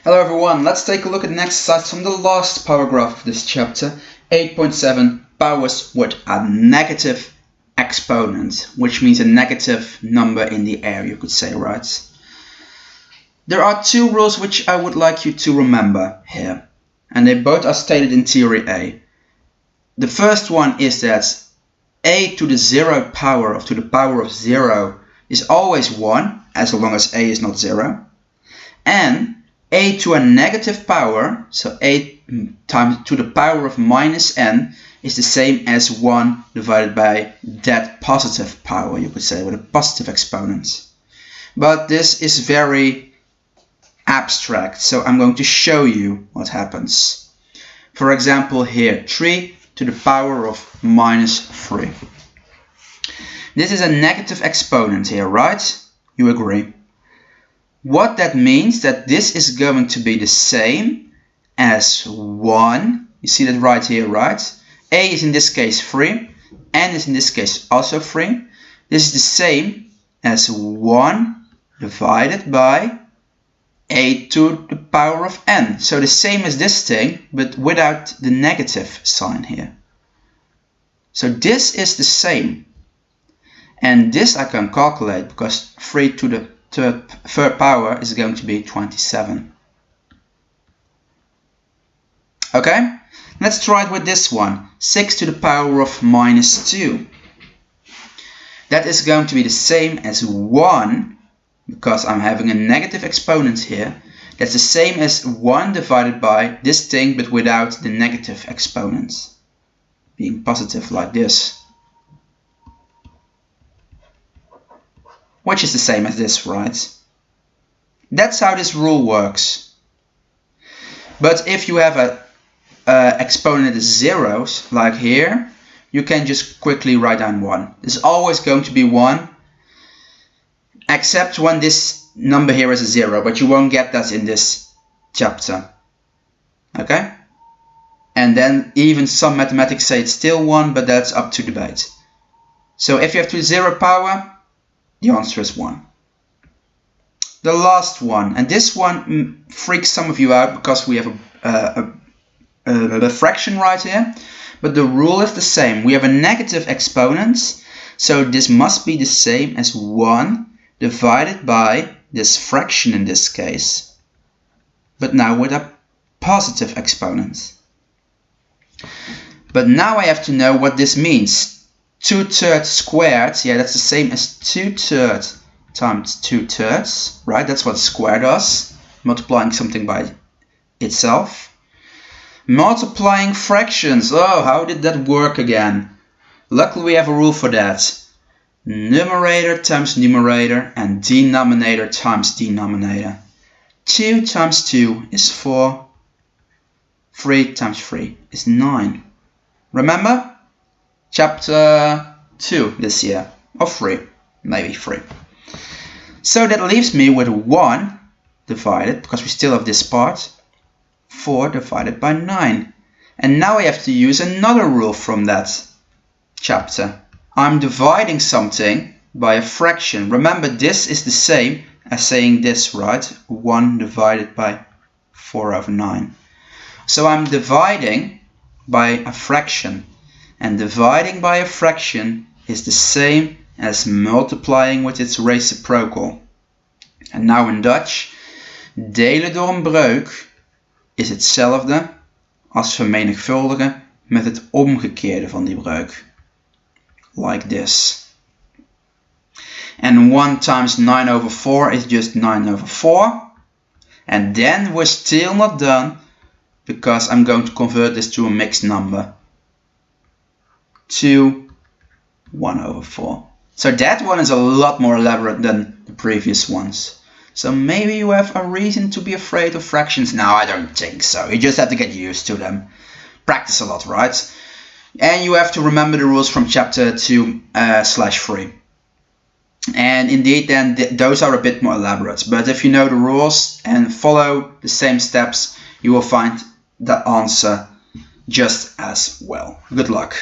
Hello everyone, let's take a look at an exercise from the last paragraph of this chapter, 8.7, powers with a negative exponent, which means a negative number in the air, you could say, right? There are two rules which I would like you to remember here, and they both are stated in theory A. The first one is that a to the 0 power to the power of 0 is always 1, as long as a is not 0. And a to a negative power, so a times to the power of minus n, is the same as 1 divided by that positive power, you could say, with a positive exponent. But this is very abstract, so I'm going to show you what happens. For example here, 3 to the power of minus 3. This is a negative exponent here, right? You agree? What that means, that this is going to be the same as 1. You see that right here, right? A is in this case 3, n is in this case also 3. This is the same as 1 divided by a to the power of n. So the same as this thing, but without the negative sign here. So this is the same. And this I can calculate because 3 to the third power is going to be 27. Okay, let's try it with this one. 6 to the power of minus 2. That is going to be the same as 1, because I'm having a negative exponent here. That's the same as 1 divided by this thing, but without the negative exponent, being positive like this. Which is the same as this, right? That's how this rule works. But if you have a exponent is zeros, like here, you can just quickly write down 1. It's always going to be 1, except when this number here is a 0, but you won't get that in this chapter. Okay? And then even some mathematics say it's still 1, but that's up to debate. So if you have to the 0 power, the answer is 1. The last one, and this one freaks some of you out because we have a fraction right here, but the rule is the same. We have a negative exponent, so this must be the same as 1 divided by this fraction in this case, but now with a positive exponent. But now I have to know what this means. 2/3 squared, yeah, that's the same as 2/3 times 2/3, right? That's what square does, multiplying something by itself. Multiplying fractions, oh, how did that work again? Luckily we have a rule for that. Numerator times numerator and denominator times denominator. 2 times 2 is 4, 3 times 3 is 9. Remember? Chapter 2 this year, or 3, maybe 3. So that leaves me with 1 divided, because we still have this part, 4 divided by 9. And now I have to use another rule from that chapter. I'm dividing something by a fraction. Remember, this is the same as saying this, right? 1 divided by 4/9. So I'm dividing by a fraction. And dividing by a fraction is the same as multiplying with its reciprocal. En nou in Dutch, delen door een breuk is hetzelfde als vermenigvuldigen met het omgekeerde van die breuk. Like this. And 1 times 9/4 is just 9/4. And then we're still not done, because I'm going to convert this to a mixed number. 2 1/4. So that one is a lot more elaborate than the previous ones. So maybe you have a reason to be afraid of fractions. No, I don't think so. You just have to get used to them. Practice a lot, right? And you have to remember the rules from chapter 2/3. And indeed then those are a bit more elaborate. But if you know the rules and follow the same steps, you will find the answer just as well. Good luck.